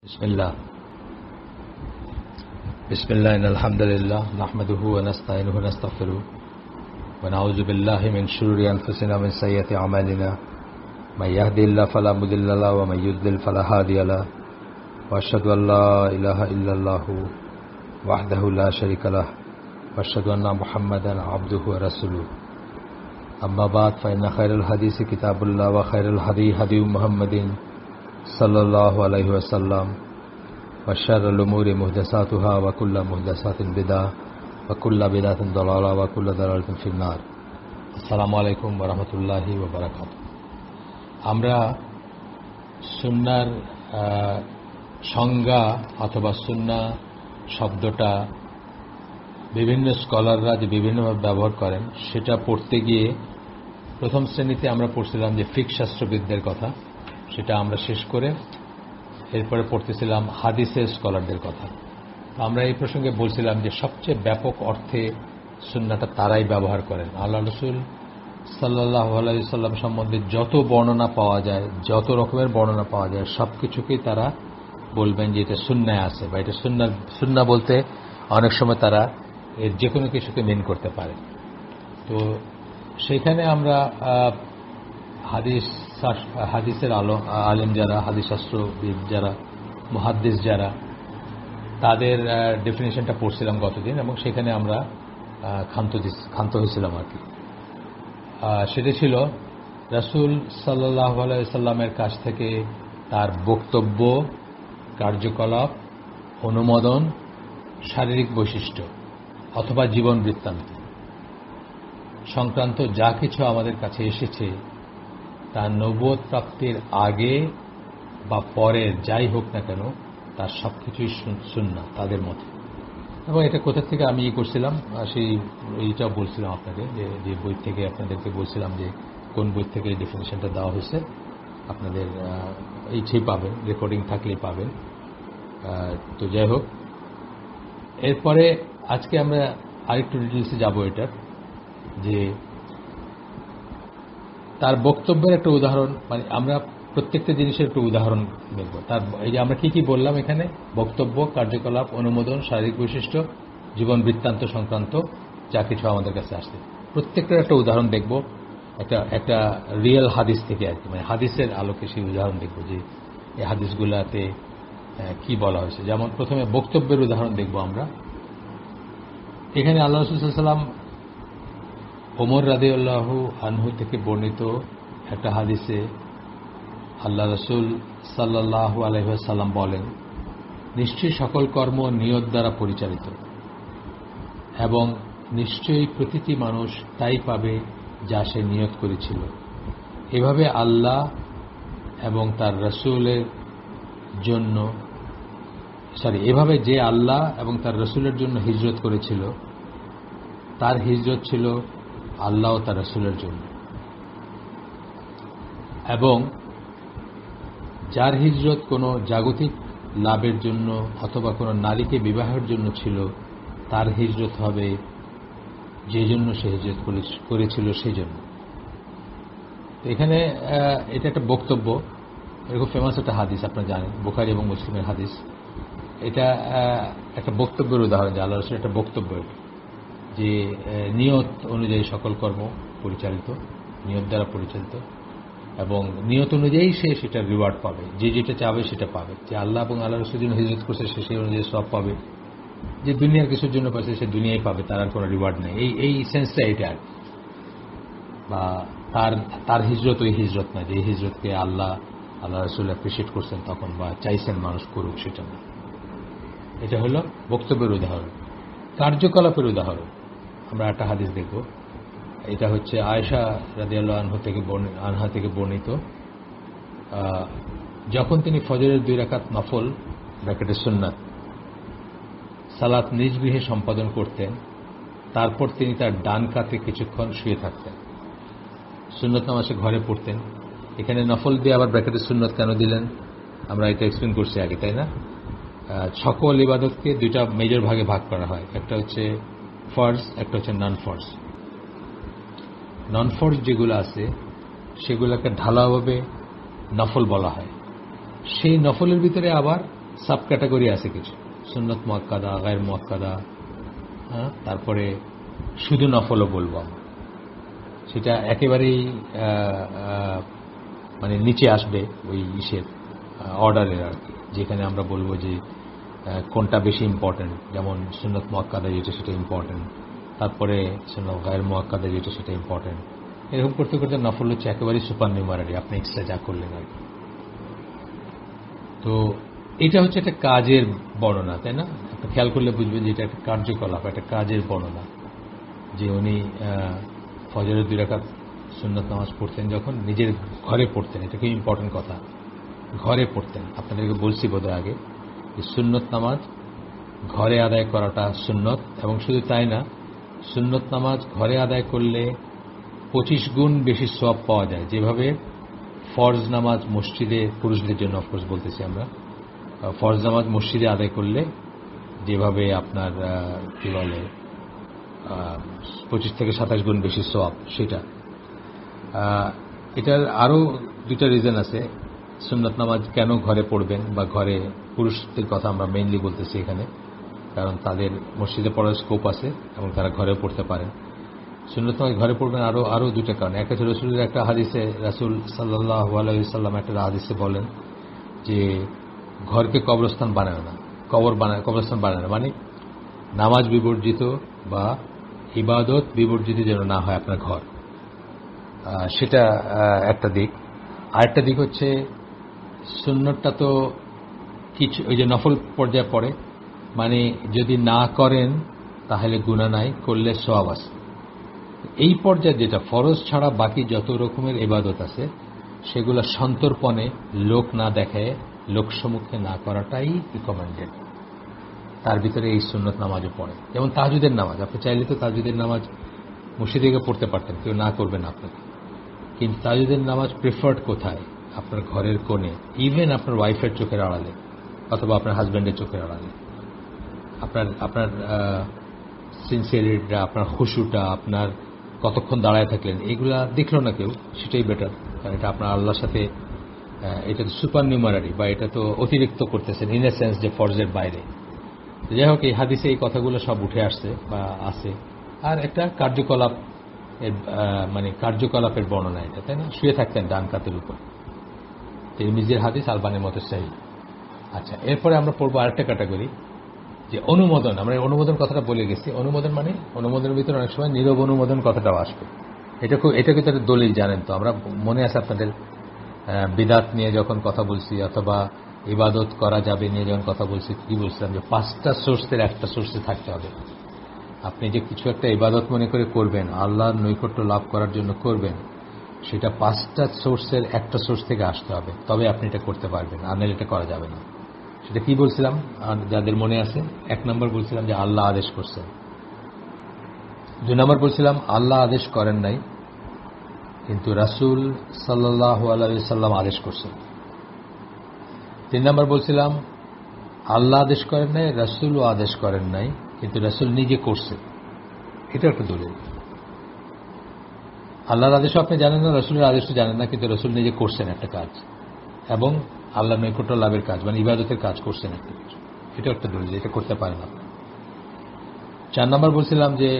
बिस्मिल्लाह बिस्मिल्लाह अल्हम्दुलिल्लाह नहमदुहु व नस्तईनुहु व नस्तगफिरुहु व नऊज़ु बिल्लाहि मिन शुरूरि अनफुसिना व मिन सय्यिआति अमालिना मन यहदिहिल्लाहु फला मुदिल्ल लहु व मन युद्लिल फला हादिय लहु व अशहदु अन ला इलाहा इल्लल्लाहु वहदहु ला शरीका लहु व अशहदु अन्ना मुहम्मदन अब्दुहु व रसूलुहु अम्मा बाद फ़इन्न खैरल हदीसि किताबुल्लाह व खैरल हदी हदी मुहम्मदिन सल्लल्लाहु अलैहि वसल्लम व शर्रुल उमूरि मुहदसातुहा व कुल्लु मुहदसातिन बिदअह व कुल्लु बिदअतिन दलाला व कुल्लु दलालातिन फिन्नार। अस्सलामु आलैकुम व रहमतुल्लाहि व बाराकातुहू। আমরা সুন্নাহর সংজ্ঞা অথবা সুন্নাহ শব্দটা বিভিন্ন স্কলাররা যে বিভিন্নভাবে ব্যবহার করেন সেটা পড়তে গিয়ে প্রথম শ্রেণীতে আমরা পড়ছিলাম যে ফিকহ শাস্ত্রবিদদের কথা, সেটা আমরা শেষ করে এরপরে পড়তেছিলাম হাদিসের স্কলারদের কথা। আমরা এই প্রসঙ্গে বলছিলাম যে সবচেয়ে ব্যাপক অর্থে সুন্নাহটা তারাই ব্যবহার করেন। আল্লাহ রাসূল সাল্লাল্লাহু আলাইহি সাল্লাম সম্বন্ধে যত বর্ণনা পাওয়া যায়, যত রকমের বর্ণনা পাওয়া যায়, সবকিছুকেই তারা বলবেন যে এটা সুন্নায় আছে বা এটা সুন্নাহ বলতে অনেক সময় তারা এর যে কোনো কিছুকে মিন করতে পারে। তো সেখানে আমরা হাদিসের আলেম যারা, হাদিস শাস্ত্রবিদ যারা, মুহাদ্দিস যারা, তাদের ডেফিনেশনটা পড়ছিলাম গতদিন এবং সেখানে আমরা ক্ষান্ত হয়েছিলাম আর কি। সেটা ছিল রাসূল সাল্লাল্লাহু আলাইহি সাল্লামের কাছ থেকে তার বক্তব্য, কার্যকলাপ, অনুমোদন, শারীরিক বৈশিষ্ট্য অথবা জীবন বৃত্তান্ত সংক্রান্ত যা কিছু আমাদের কাছে এসেছে তা নবুয়ত প্রাপ্তির আগে বা পরের যাই হোক না কেন তার সব কিছুই সুন্নাহ তাদের মতে। এবং এটা কোথা থেকে আমি করছিলাম এইটাও বলছিলাম আপনাকে, যে বই থেকে আপনাদেরকে বলছিলাম যে কোন বই থেকে এই ডেফিনেশনটা দেওয়া হয়েছে। আপনাদের এইটাই পাবেন, রেকর্ডিং থাকলেই পাবেন। তো যাই হোক, এরপরে আজকে আমরা আরেকটু ডিটেলসে যাব এটার, যে তার বক্তব্যের একটা উদাহরণ, মানে আমরা প্রত্যেকটা জিনিসের একটা উদাহরণ দেখব। তার এই যে আমরা কি বললাম এখানে, বক্তব্য, কার্যকলাপ, অনুমোদন, শারীরিক বৈশিষ্ট্য, জীবন বৃত্তান্ত সংক্রান্ত যা কিছু আমাদের কাছে আসছে প্রত্যেকটার একটা উদাহরণ দেখব, একটা রিয়েল হাদিস থেকে আর কি, মানে হাদিসের আলোকে সেই উদাহরণ দেখব যে এই হাদিসগুলাতে কি বলা হয়েছে। যেমন প্রথমে বক্তব্যের উদাহরণ দেখব আমরা। এখানে আল্লাহ রাসূল সাল্লাল্লাহু আলাইহি ওয়াসাল্লাম ওমর রাদিয়াল্লাহু আনহু থেকে বর্ণিত একটা হাদিসে আল্লাহ রাসূল সাল্লাল্লাহু আলাইহি ওয়াসাল্লাম বলেন, নিশ্চয়ই সকল কর্ম নিয়ত দ্বারা পরিচালিত এবং নিশ্চয়ই প্রতিটি মানুষ তাই পাবে যা সে নিয়ত করেছিল। এভাবে আল্লাহ এবং তার রাসূলের জন্য এভাবে যে আল্লাহ এবং তার রাসূলের জন্য হিজরত করেছিল তার হিজরত ছিল আল্লাহ ও তার রাসূলের জন্য, এবং যার হিজরত কোনো জাগতিক লাভের জন্য অথবা কোনো নারীকে বিবাহের জন্য ছিল তার হিজরত হবে যে জন্য সে হিজরত করেছিল সেই জন্য। এখানে এটা একটা বক্তব্য, এরকম ফেমাস একটা হাদিস আপনারা জানেন, বুখারী এবং মুসলিমের হাদিস। এটা একটা বক্তব্যের উদাহরণ যে আল্লাহ রাসূলের একটা বক্তব্য, যে নিয়ত অনুযায়ী সকল কর্ম পরিচালিত, নিয়ত দ্বারা পরিচালিত, এবং নিয়ত অনুযায়ী সে সেটা রিওয়ার্ড পাবে, যে যেটা চাবে সেটা পাবে। যে আল্লাহ এবং আল্লাহ রাসূলের জন্য হিজরত করছে সে সেই অনুযায়ী সব পাবে, যে দুনিয়ার কিছুর জন্য পাচ্ছে সে দুনিয়ায় পাবে, তার আর কোনো রিওয়ার্ড নেই। এই সেন্সটা এটা আর কি। বা তার হিজরত ওই হিজরত না যে হিজরতকে আল্লাহ রাসূল অ্যাপ্রিশিয়েট করছেন তখন বা চাইছেন মানুষ করুক, সেটা না। এটা হলো বক্তব্যের উদাহরণ। কার্যকলাপের উদাহরণ আমরা একটা হাদিস দেখব। এটা হচ্ছে আয়েশা রাদিয়াল্লাহু আনহা থেকে বর্ণিত। যখন তিনি ফজরের 2 রাকাত নফল ব্র্যাকেটে সুন্নাত সালাত নিজ গৃহে সম্পাদন করতেন, তারপর তিনি তার ডান কাতে কিছুক্ষণ শুয়ে থাকতেন। সুন্নত নামাজে ঘরে পড়তেন। এখানে নফল দিয়ে আবার ব্র্যাকেটে সুন্নত কেন দিলেন আমরা এটা এক্সপ্লেন করছি আগে, তাই না? সকল ইবাদতকে দুইটা মেজর ভাগে ভাগ করা হয়, একটা হচ্ছে ফরজ, একটা হচ্ছে নন ফরজ। নন ফরজ যেগুলো আছে সেগুলোকে ঢালাওভাবে নফল বলা হয়। সেই নফলের ভিতরে আবার সাব ক্যাটাগরি আছে কিছু, সুন্নত মুআক্কাদা, গায়র মুআক্কাদা, তারপরে শুধু নফলও বলবো আমরা। সেটা একেবারেই মানে নিচে আসবে ওই ইসের অর্ডারের আর কি, যেখানে আমরা বলবো যে কোনটা বেশি ইম্পর্টেন্ট, যেমন সুন্নত মুআক্কাদা যেটা সেটা ইম্পর্টেন্ট, তারপরে সুন্নত গায়র মুআক্কাদা যেটা সেটা ইম্পর্টেন্ট। এরকম করতে করতে নফল হচ্ছে একেবারেই সুপার নিউমারারি, আপনি এক্সট্রা যা করলেন আর কি। তো এটা হচ্ছে একটা কাজের বর্ণনা, তাই না? আপনি খেয়াল করলে বুঝবেন যে এটা একটা কার্যকলাপ, একটা কাজের বর্ণনা, যে উনি ফজরের 2 রাকাত সুন্নত নামাজ পড়তেন যখন নিজের ঘরে পড়তেন। এটা খুব ইম্পর্টেন্ট কথা, ঘরে পড়তেন। আপনাদেরকে বলছি বোধহয় আগে যে সুন্নত নামাজ ঘরে আদায় করাটা সুন্নত, এবং শুধু তাই না, সুন্নত নামাজ ঘরে আদায় করলে 25 গুণ বেশি সওয়াব পাওয়া যায়। যেভাবে ফরজ নামাজ মসজিদে, পুরুষদের জন্য অফকোর্স বলতেছি আমরা, ফরজ নামাজ মসজিদে আদায় করলে যেভাবে আপনার কি বলে 25 থেকে 27 গুণ বেশি সওয়াব, সেটা এটার আরো 2টা রিজন আছে সুন্নত নামাজ কেন ঘরে পড়বেন, বা ঘরে পুরুষদের কথা আমরা মেইনলি বলতেছি এখানে, কারণ তাদের মসজিদে পড়ার স্কোপ আছে এবং তারা ঘরেও পড়তে পারেন। সুন্নত নামাজ ঘরে পড়বেন আরো 2টা কারণ। একটা হচ্ছে রসুলের একটা হাদিসে, রাসূল সাল্লাল্লাহু আলাইহি সাল্লাম একটা হাদিসে বলেন যে ঘরকে কবরস্থান বানায় না, কবরস্থান বানায় না, মানে নামাজ বিবর্জিত বা ইবাদত বিবর্জিত যেন না হয় আপনার ঘর, সেটা একটা দিক। আরেকটা দিক হচ্ছে সুন্নতটা তো কিছু ওই যে নফল পর্যায়ে পড়ে, মানে যদি না করেন তাহলে গুনাহ নাই, করলে সওয়াব আছে। এই পর্যায়ে যেটা ফরজ ছাড়া বাকি যত রকমের ইবাদত আছে সেগুলো সন্তর্পণে, লোক না দেখায়, লোকসমুখে না করাটাই রিকমেন্ডেড। তার ভিতরে এই সুন্নত নামাজও পড়ে। যেমন তাহাজ্জুদের নামাজ, আপনি চাইলে তো তাহাজ্জুদের নামাজ মসজিদে গিয়ে পড়তে পারতেন, কেউ না করবেন আপনাকে, কিন্তু তাহাজ্জুদের নামাজ প্রেফার্ড কোথায়? আপনার ঘরের কোণে, ইভেন আপনার ওয়াইফের চোখের আড়ালে অথবা আপনার হাজব্যান্ডের চোখের আড়ালে। আপনার সিনসিয়ারিটিটা, আপনার খুশুটা, আপনার কতক্ষণ দাঁড়ায় থাকলেন, এগুলা দেখলো না কেউ, সেটাই বেটার। কারণ এটা আপনার আল্লাহর সাথে, এটা তো সুপার নিউমারারি, বা এটা তো অতিরিক্ত করতেছেন ইন এ সেন্স যে ফরজের বাইরে। যাই হোক, এই হাদিসে এই কথাগুলো সব উঠে আসছে বা আছে। আর একটা কার্যকলাপ, মানে কার্যকলাপের বর্ণনা এটা, তাই না? শুয়ে থাকতেন ডান কাতের উপর, তিরমিজির হাদিস, আলবানির মতো সহিহ। আচ্ছা, এরপরে আমরা পড়বো আরেকটা ক্যাটাগরি, যে অনুমোদন। আমরা অনুমোদন কথাটা বলে গেছি। অনুমোদন মানে অনুমোদনের ভিতরে অনেক সময় নীরব অনুমোদন কথাটাও আসবে। এটা কিন্তু একটা দলিল, জানেন তো? আমরা মনে আছে আপনাদের বিদাত নিয়ে যখন কথা বলছি, অথবা ইবাদত করা যাবে নিয়ে যখন কথা বলছি, কি বলছিলাম যে 5টা সোর্সের একটা সোর্সে থাকতে হবে। আপনি যে কিছু একটা ইবাদত মনে করে করবেন, আল্লাহর নৈকট্য লাভ করার জন্য করবেন, সেটা 5টা সোর্সের একটা সোর্স থেকে আসতে হবে, তবে আপনি এটা করতে পারবেন, আর নাহলে এটা করা যাবে না। সেটা কি বলছিলাম যাদের মনে আছে? 1 নম্বর বলছিলাম যে আল্লাহ আদেশ করছেন। 2 নম্বর বলছিলাম আল্লাহ আদেশ করেন নাই, কিন্তু রাসূল সাল্লাল্লাহু আলাইহি ওয়াসাল্লাম আদেশ করছেন। 3 নম্বর বলছিলাম আল্লাহ আদেশ করেন নাই, রাসূলও আদেশ করেন নাই, কিন্তু রাসূল নিজে করছেন। এটা একটা দলিল। আল্লাহর আদেশও আপনি জানেন না, রাসূলের আদেশও জানেন না, কিন্তু রাসূল নিজে করছেন একটা কাজ, এবং আল্লাহর নৈকট্য লাভের কাজ, মানে ইবাদতের কাজ করছেন একটা কিছু। এটা একটা দলিল, এটা করতে পারেন আপনি। 4 নম্বর বলছিলাম যে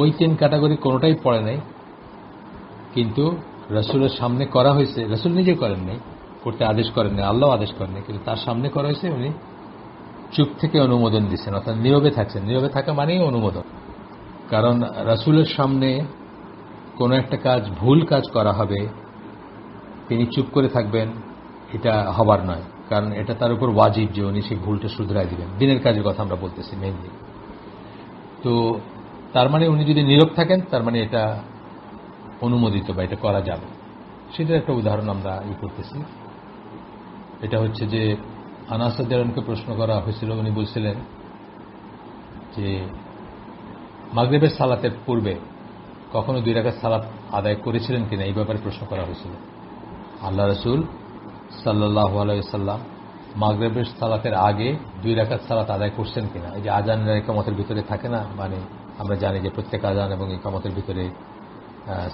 ওই 3 ক্যাটাগরি কোনোটাই পড়ে নাই, কিন্তু রাসূলের সামনে করা হয়েছে, রাসূল নিজে করেন নাই, করতে আদেশ করেন নাই, আল্লাহ আদেশ করেন নাই, কিন্তু তার সামনে করা হয়েছে, উনি চুপ থেকে অনুমোদন দিচ্ছেন, অর্থাৎ নীরবে থাকছেন। নীরবে থাকা মানেই অনুমোদন। কারণ রাসূলের সামনে কোনো একটা কাজ, ভুল কাজ করা হবে, তিনি চুপ করে থাকবেন, এটা হবার নয়। কারণ এটা তার উপর ওয়াজিব যে উনি সেই ভুলটা শুধরাই দিবেন। দিনের কাজের কথা আমরা বলতেছি মেইনলি। তো তার মানে উনি যদি নীরব থাকেন, তার মানে এটা অনুমোদিত বা এটা করা যাবে। সেটার একটা উদাহরণ আমরা করতেছি। এটা হচ্ছে যে আনাস রাদিয়াল্লাহু আনহুকে প্রশ্ন করা হয়েছিল, উনি বলছিলেন যে মাগরিবের সালাতের পূর্বে কখনো 2 রাকাত সালাত আদায় করেছিলেন কিনা, এই ব্যাপারে প্রশ্ন করা হয়েছিল। আল্লাহ রাসূল সাল্লাল্লাহু আলাইহি ওয়াসাল্লাম মাগরিবের সালাতের আগে 2 রাকাত সালাত আদায় করছেন কিনা। এই যে আযান আর ইকামতের ভিতরে থাকে না, মানে আমরা জানি যে প্রত্যেক আযান এবং ইকামতের ভিতরে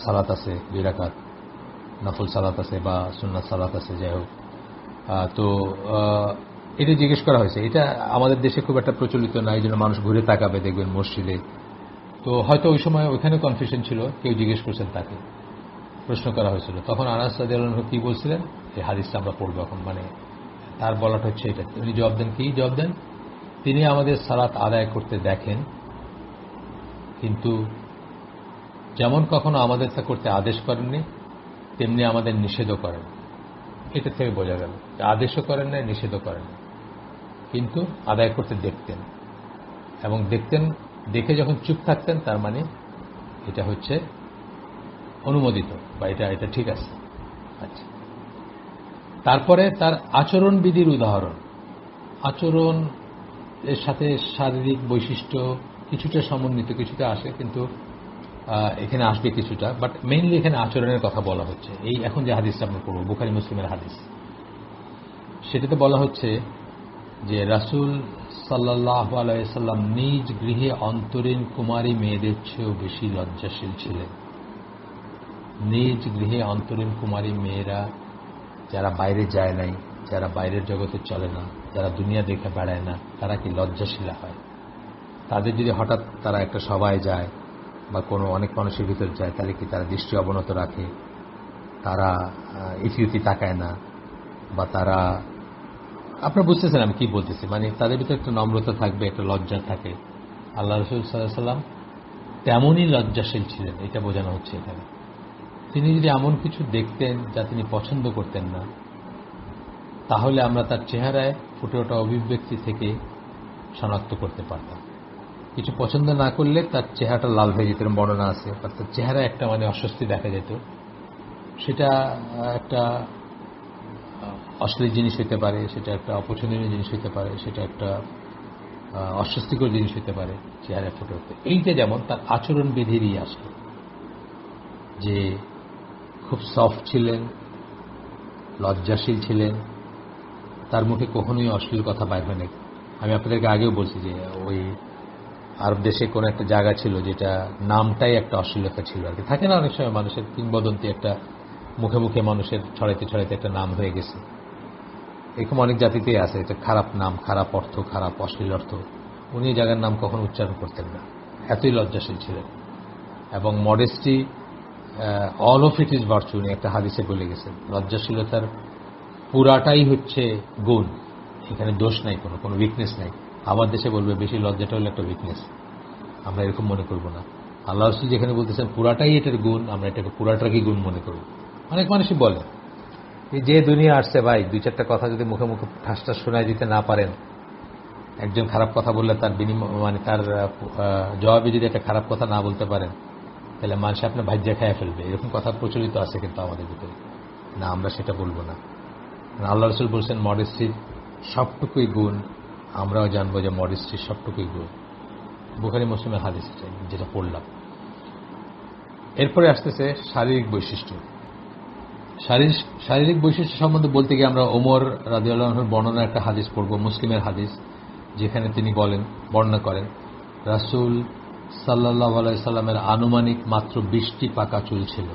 সালাত আছে, 2 রাকাত নফল সালাত আছে বা সুন্নাত সালাত আছে, যাই হোক। তো এটা জিজ্ঞেস করা হয়েছে। এটা আমাদের দেশে খুব একটা প্রচলিত না, এই জন্য মানুষ ঘুরে তাকাবে দেখবেন মসজিদে। তো হয়তো ওই সময় ওইখানে কনফিউশন ছিল, কেউ জিজ্ঞেস করছেন, তাকে প্রশ্ন করা হয়েছিল। তখন আনাস রাদিয়াল্লাহু আনহু কি বলছিলেন, এই হাদিসটা আমরা পড়বো এখন। মানে তার বলাটা হচ্ছে এটা, তিনি জবাব দেন, কি জবাব দেন? তিনি আমাদের সালাত আদায় করতে দেখেন, কিন্তু যেমন কখনো আমাদের তা করতে আদেশ করেননি, তেমনি আমাদের নিষেধও করেন। এটা থেকে বোঝা গেল আদেশও করেন না, নিষেধও করেন না, কিন্তু আদায় করতে দেখতেন। এবং দেখতেন, দেখে যখন চুপ থাকতেন, তার মানে এটা হচ্ছে অনুমোদিত বা এটা ঠিক আছে। আচ্ছা, তারপরে তার আচরণবিধির উদাহরণ। আচরণ এর সাথে শারীরিক বৈশিষ্ট্য কিছুটা সমন্বিত, কিছুটা আসে, কিন্তু এখানে আসবে কিছুটা, বাট মেইনলি এখানে আচরণের কথা বলা হচ্ছে। এই এখন যে হাদিসটা আমরা পড়ব, বুখারী মুসলিমের হাদিস, সেটাতে বলা হচ্ছে যে রাসূল সাল্লাল্লাহু আলাইহি সাল্লাম নিজ গৃহে অন্তরীণ কুমারী মেয়েদের চেয়েও বেশি লজ্জাশীল ছিলেন। নিজ গৃহে অন্তরীণ কুমারী মেয়েরা, যারা বাইরে যায় নাই, যারা বাইরের জগতে চলে না, যারা দুনিয়া দেখে বেড়ায় না, তারা কি লজ্জাশীলা হয়? তাদের যদি হঠাৎ তারা একটা সভায় যায় বা কোনো অনেক মানুষের ভিতর যায়, তাহলে কি তারা দৃষ্টি অবনত রাখে? তারা ইতিউতি তাকায় না, বা তারা, আপনারা বুঝতেছেন আমি কি বলতেছি, মানে তাদের ভিতরে একটা নম্রতা থাকবে, একটা লজ্জা থাকে। আল্লাহ রাসূল সাল্লাল্লাহু আলাইহি সাল্লাম তেমনই লজ্জাশীল ছিলেন, এটা বোঝানো হচ্ছে এখানে। তিনি যদি এমন কিছু দেখতেন যা তিনি পছন্দ করতেন না, তাহলে আমরা তার চেহারায় ফুটে ওঠা অভিব্যক্তি থেকে শনাক্ত করতে পারতাম। কিছু পছন্দ না করলে তার চেহারাটা লাল হয়ে যেত, বর্ণনা আছে, বা তার চেহারায় একটা মানে অস্বস্তি দেখা যেত। সেটা একটা অশ্লীল জিনিস হইতে পারে, সেটা একটা অপছন্দনীয় জিনিস হইতে পারে, সেটা একটা অস্বস্তিকর জিনিস হইতে পারে চেহারায় ফুটে উঠতে। এইটা যেমন তার আচরণবিধিরই আসলো, যে খুব সফট ছিলেন, লজ্জাশীল ছিলেন, তার মুখে কখনোই অশ্লীল কথা বাইর হয় না। আমি আপনাদেরকে আগেও বলছি যে ওই আরব দেশে কোনো একটা জায়গা ছিল যেটা নামটাই একটা অশ্লীলতা ছিল আর কি। থাকে না অনেক সময় মানুষের কিংবদন্তি, একটা মুখে মুখে মানুষের ছড়াইতে ছড়াইতে একটা নাম হয়ে গেছে। এরকম অনেক জাতিতেই আছে, এটা খারাপ নাম, খারাপ অর্থ, খারাপ অশ্লীল অর্থ। উনি এই জায়গার নাম কখনো উচ্চারণ করতেন না, এতই লজ্জাশীল ছিলেন। এবং modesty, all of it is virtue, উনি একটা হাদিসে বলে গেছেন। লজ্জাশীলতার পুরাটাই হচ্ছে গুণ, এখানে দোষ নাই, কোনো উইকনেস নাই। আমার দেশে বলবে বেশি লজ্জাটা হলো একটা উইকনেস, আমরা এরকম মনে করব না। আল্লাহ রাসূল যেখানে বলতেছেন পুরাটাই এটার গুণ, আমরা এটাকে পুরাটাকে গুণ মনে করব। অনেক মানুষই বলে যে দুনিয়া আসছে ভাই, দুই চারটা কথা যদি মুখে মুখে ঠাস ঠাস শোনায় দিতে না পারেন, একজন খারাপ কথা বললে তার বিনিময়, মানে তার জবাবে যদি একটা খারাপ কথা না বলতে পারেন, তাহলে মানুষ আপনার ভাজ্যা খেয়ে ফেলবে। এরকম কথা প্রচলিত আছে কিন্তু আমাদের ভিতরে। না, আমরা সেটা বলবো না। আল্লাহ রাসূল বলছেন মডেস্টির সবটুকুই গুণ, আমরাও জানবো যে মডেস্টির সবটুকুই গুণ। বুখারী মুসলিমের হাদিস যেটা পড়লাম। এরপরে আসতেছে শারীরিক বৈশিষ্ট্য। শারীরিক বৈশিষ্ট্য সম্বন্ধে বলতে গিয়ে আমরা ওমর রাদিয়াল্লাহু আনহুর বর্ণনা একটা হাদিস পড়ব, মুসলিমের হাদিস, যেখানে তিনি বর্ণনা করেন রাসূল সাল্লাল্লাহু আলাইহি সাল্লামের আনুমানিক মাত্র 20টি পাকা চুল ছিল।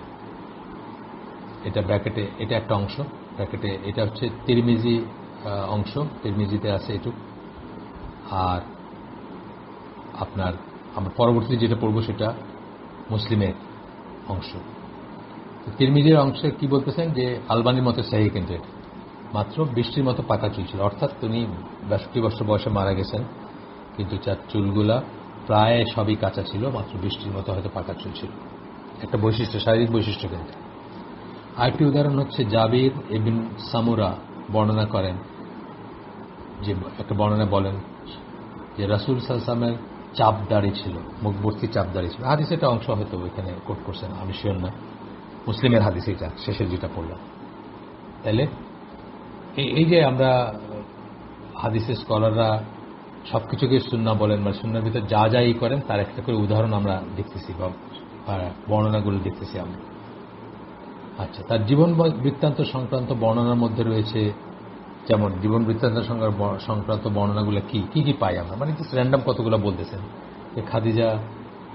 এটা ব্র্যাকেটে, এটা একটা অংশ ব্র্যাকেটে, এটা হচ্ছে তিরমিজি অংশ, তিরমিজিতে আছে এটুক। আর আপনার আমরা পরবর্তী যেটা পড়ব সেটা মুসলিমের অংশ। তিরমিজির অংশে কি বলতেছেন যে আলবানির মতো সহিহ, কিন্তু এটা মাত্র 20টির মতো পাকা চুল ছিল। অর্থাৎ তিনি 62 বছর বয়সে মারা গেছেন, কিন্তু তার চুলগুলা প্রায় সবই কাঁচা ছিল, মাত্র 20টির মতো হয়তো পাকা চুল ছিল। একটা বৈশিষ্ট্য, শারীরিক বৈশিষ্ট্য। কিন্তু আরেকটি উদাহরণ হচ্ছে জাবির ইবনে সামুরা বর্ণনা করেন, যে একটা বর্ণনা বলেন যে রাসূল সাল্লাল্লাহু আলাইহি ওয়াসাল্লামের চাপ দাড়ি ছিল, মুখভর্তি চাপ দাড়ি ছিল। হাদিস এটা অংশ হয়তো এখানে কোট করছেন, আমি শিওর না। মুসলিমের হাদিস এটা শেষের যেটা পড়লাম। তাহলে এই যে আমরা হাদিসের স্কলাররা সবকিছুকে সুন্নাহ বলেন, মানে সুন্নাহর ভিতর যা যাই করেন তার একটা করে উদাহরণ আমরা দেখতেছি বা বর্ণনাগুলো দেখতেছি আমরা। আচ্ছা, তার জীবন বৃত্তান্ত সংক্রান্ত বর্ণনার মধ্যে রয়েছে, যেমন জীবন বৃত্তান্ত সংক্রান্ত বর্ণনাগুলো কি কি পাই আমরা, মানে জাস্ট র্যান্ডম কতগুলো বলতেছেন যে খাদিজা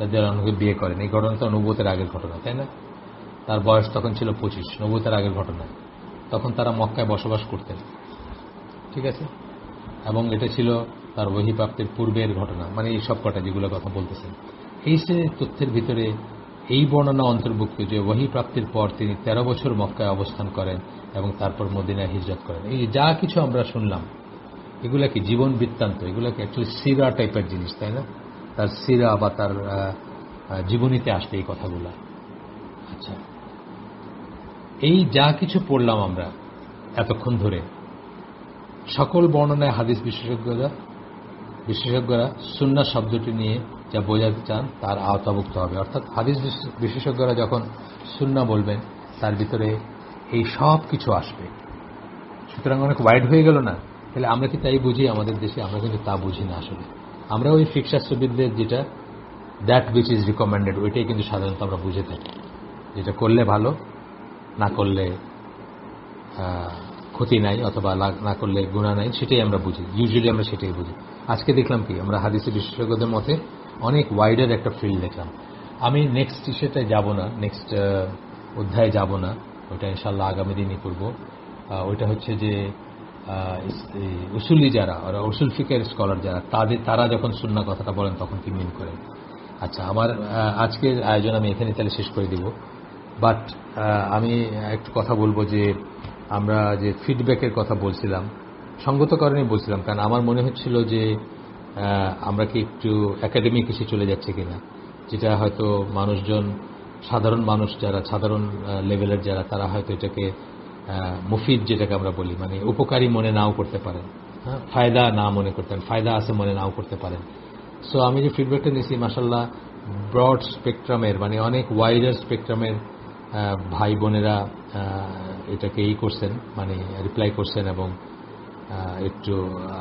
রাদিয়াল্লাহু আনহাকে বিয়ে করেন, এই ঘটনাটা নবুয়তের আগের ঘটনা, তাই না? তার বয়স তখন ছিল 25, নবুয়তের আগের ঘটনা। তখন তারা মক্কায় বসবাস করতেন, ঠিক আছে? এবং এটা ছিল তার ওহীপ্রাপ্তির পূর্বের ঘটনা, মানে এই সব কটা যেগুলো কথা বলতেছেন। এই সে তথ্যের ভিতরে এই বর্ণনা অন্তর্ভুক্ত যে ওহীপ্রাপ্তির পর তিনি 13 বছর মক্কায় অবস্থান করেন এবং তারপর মদিনায় হিজরত করেন। এই যা কিছু আমরা শুনলাম এগুলা কি জীবন বৃত্তান্ত, এগুলা কি অ্যাকচুয়ালি সিরা টাইপের জিনিস, তাই না? তার সিরা বা তার জীবনীতে আসবে এই কথাগুলা। আচ্ছা, এই যা কিছু পড়লাম আমরা এতক্ষণ ধরে, সকল বর্ণনায় হাদিস বিশেষজ্ঞরা সুন্নাহ শব্দটি নিয়ে যা বোঝাতে চান তার আওতাভুক্ত হবে। অর্থাৎ হাদিস বিশেষজ্ঞরা যখন সুন্নাহ বলবেন তার ভিতরে এই সব কিছু আসবে। সুতরাং অনেক ওয়াইড হয়ে গেল না? তাহলে আমরা কি তাই বুঝি আমাদের দেশে? আমরা কিন্তু তা বুঝি না আসলে। আমরা ওই ফিকহ শাস্ত্রবিদদের যেটা দ্যাট উইচ ইজ রিকমেন্ডেড ওইটাই কিন্তু সাধারণত আমরা বুঝে থাকি, যেটা করলে ভালো, না করলে ক্ষতি নাই, অথবা না করলে গুনাহ নাই, সেটাই আমরা বুঝি। ইউজুয়ালি আমরা সেটাই বুঝি। আজকে দেখলাম কি, আমরা হাদিসের বিশেষজ্ঞদের মতে অনেক ওয়াইডার একটা ফিল্ড দেখলাম। আমি নেক্সট সেটায় যাব না, নেক্সট অধ্যায়ে যাব না, ওইটা ইনশাল্লাহ আগামী দিনই করব। ওইটা হচ্ছে যে উসুলি যারা, ওরা উসুল ফিকের স্কলার যারা, তারা যখন সুন্নাহ কথাটা বলেন তখন কি মিন করেন। আচ্ছা, আমার আজকের আয়োজন আমি এখানে তাহলে শেষ করে দিব। বাট আমি একটু কথা বলবো যে আমরা যে ফিডব্যাকের কথা বলছিলাম, সঙ্গত কারণে বলছিলাম, কারণ আমার মনে হচ্ছিল যে আমরা কি একটু একাডেমিক এসে চলে যাচ্ছে কিনা, যেটা হয়তো মানুষজন, সাধারণ মানুষ যারা, সাধারণ লেভেলের যারা, তারা হয়তো এটাকে মুফিদ যেটাকে আমরা বলি, মানে উপকারী মনে নাও করতে পারেন, হ্যাঁ, ফায়দা না মনে করতেন, ফায়দা আছে মনে নাও করতে পারেন। সো আমি যে ফিডব্যাকটা নিয়েছি মাশাআল্লাহ ব্রড স্পেকট্রামের, মানে অনেক ওয়াইডার স্পেকট্রামের ভাই বোনেরা এটাকে করছেন, মানে রিপ্লাই করছেন। এবং একটু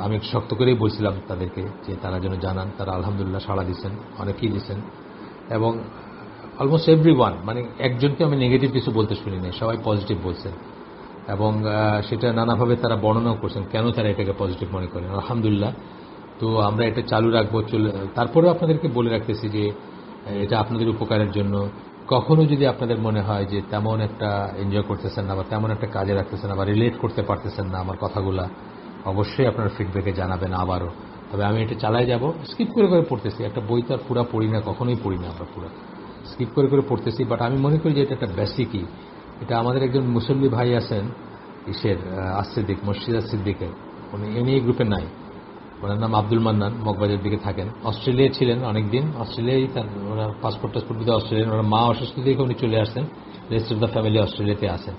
আমি শক্ত করেই বলছিলাম তাদেরকে যে তারা যেন জানান, তারা আলহামদুলিল্লাহ সাড়া দিচ্ছেন, অনেকেই দিচ্ছেন। এবং অলমোস্ট এভরিওয়ান, মানে একজনকে আমি নেগেটিভ কিছু বলতে শুনি নাই, সবাই পজিটিভ বলছেন। এবং সেটা নানাভাবে তারা বর্ণনাও করছেন কেন তারা এটাকে পজিটিভ মনে করেন। আলহামদুলিল্লাহ। তো আমরা এটা চালু রাখবো। তারপরেও আপনাদেরকে বলে রাখতেছি যে এটা আপনাদের উপকারের জন্য। কখনো যদি আপনাদের মনে হয় যে তেমন একটা এনজয় করতেছেন না, বা তেমন একটা কাজে রাখতেছেন না, বা রিলেট করতে পারতেছেন না আমার কথাগুলা, অবশ্যই আপনার ফিডব্যাকে জানাবেন আবারও। তবে আমি এটা চালাই যাব। স্কিপ করে করে পড়তেছি, একটা বই তো আর পুরা পড়ি না, কখনোই পড়ি না আমরা পুরা, স্কিপ করে করে পড়তেছি। বাট আমি মনে করি যে এটা একটা বেসিকই। এটা আমাদের একজন মুসল্লি ভাই আছেন সিদ্দিক, মসজিদ সিদ্দিকের, উনি এই গ্রুপে নাই। ওনার নাম আব্দুল মান্নান, মগবাজার দিকে থাকেন। অস্ট্রেলিয়ায় ছিলেন অনেকদিন, অস্ট্রেলিয়ায় ওনার পাসপোর্ট দিয়ে অস্ট্রেলিয়ান, ওনার মা অসুস্থ দেখে উনি চলে আসছেন, রেস্ট অফ দ্য ফ্যামিলি অস্ট্রেলিয়াতে আছেন।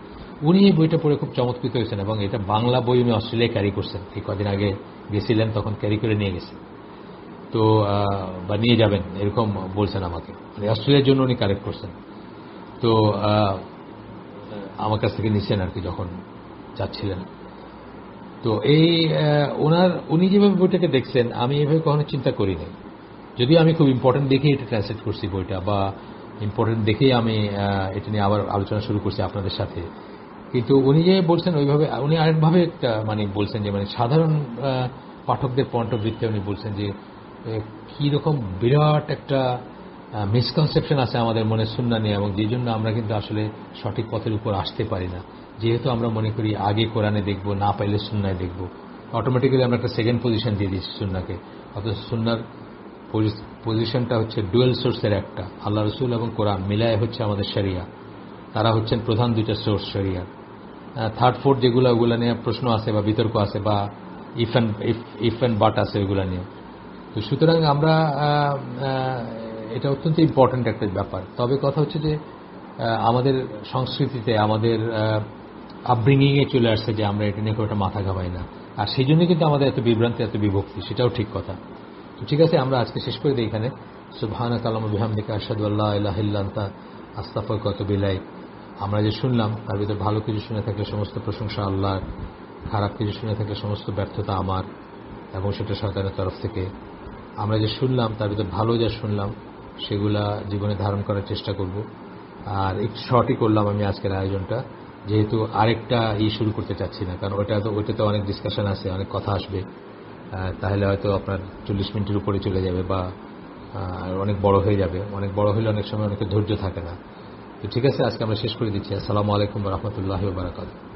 উনি এই বইটা পড়ে খুব চমৎকৃত হয়েছেন, এবং এটা বাংলা বই উনি অস্ট্রেলিয়ায় ক্যারি করছেন। এই কদিন আগে গেছিলেন, তখন ক্যারি করে নিয়ে গেছেন, তো বা নিয়ে যাবেন এরকম বলছেন আমাকে, মানে অস্ট্রেলিয়ার জন্য উনি কালেক্ট করছেন। তো আমার কাছ থেকে নিচ্ছেন আর কি যখন যাচ্ছিলেন। তো এই উনি যেভাবে বইটাকে দেখছেন আমি এভাবে কখনো চিন্তা করি নাই। যদিও আমি খুব ইম্পর্টেন্ট দেখেই এটা ট্রান্সলেট করছি বইটা, বা ইম্পর্টেন্ট দেখেই আমি এটা নিয়ে আবার আলোচনা শুরু করছি আপনাদের সাথে। কিন্তু উনি যে বলছেন ওইভাবে, উনি আরেকভাবে একটা মানে বলছেন যে, মানে সাধারণ পাঠকদের পয়েন্ট অফ ভিউতে উনি বলছেন যে কীরকম বিরাট একটা মিসকনসেপশন আছে আমাদের মনে সুন্নাহ নিয়ে, এবং যেই জন্য আমরা কিন্তু আসলে সঠিক পথের উপর আসতে পারি না। যেহেতু আমরা মনে করি আগে কোরআনে দেখবো, না পাইলে সুন্নায় দেখবো, অটোমেটিক্যালি আমরা একটা সেকেন্ড পজিশন দিয়ে দিচ্ছি সুন্নাহকে। অথচ সুন্নাহর পজিশনটা হচ্ছে ডুয়েল সোর্সের একটা, আল্লাহ রসুল এবং কোরআন মিলায় হচ্ছে আমাদের শরিয়া। তারা হচ্ছেন প্রধান দুইটা সোর্স শরিয়ার। থার্ড ফোর্থ যেগুলো, ওগুলো নিয়ে প্রশ্ন আছে বা বিতর্ক আছে, বা ইফ অ্যান্ড বাট আছে ওইগুলো নিয়ে। তো সুতরাং আমরা এটা অত্যন্ত ইম্পর্ট্যান্ট একটা ব্যাপার। তবে কথা হচ্ছে যে আমাদের সংস্কৃতিতে, আমাদের আপব্রিঙ্গিংয়ে চলে আসছে যে আমরা এটা নিয়ে খুব একটা মাথা ঘামাই না, আর সেই জন্য কিন্তু আমাদের এত বিভ্রান্তি, এত বিভক্তি, সেটাও ঠিক কথা। তো ঠিক আছে, আমরা আজকে শেষ করে দিই এখানে। সুবহানাকা আল্লাহুম্মা বিহামদিকা আশহাদু আল্লা ইলাহা ইল্লা আনতা আস্তাগফিরুকা ওয়া আতুবু ইলাইক। আমরা যে শুনলাম তার ভিতরে ভালো কিছু শুনে থাকলে সমস্ত প্রশংসা আল্লাহর, খারাপ কিছু শুনে থাকলে সমস্ত ব্যর্থতা আমার, এবং সেটা শয়তানের তরফ থেকে। আমরা যে শুনলাম তার ভিতরে ভালো যা শুনলাম সেগুলা জীবনে ধারণ করার চেষ্টা করব। আর একটু শর্টই করলাম আমি আজকের আয়োজনটা, যেহেতু আরেকটা শুরু করতে চাচ্ছি না, কারণ ওইটাতে অনেক ডিসকাশন আছে, অনেক কথা আসবে, তাহলে হয়তো আপনার 40 মিনিটের উপরে চলে যাবে, বা অনেক বড় হয়ে যাবে। অনেক বড় হলে অনেক সময় অনেকের ধৈর্য থাকে না। তো ঠিক আছে, আজকে আমরা শেষ করে দিচ্ছি। আসসালামু আলাইকুম ওয়া রাহমাতুল্লাহি ওয়া বারাকাতুহু।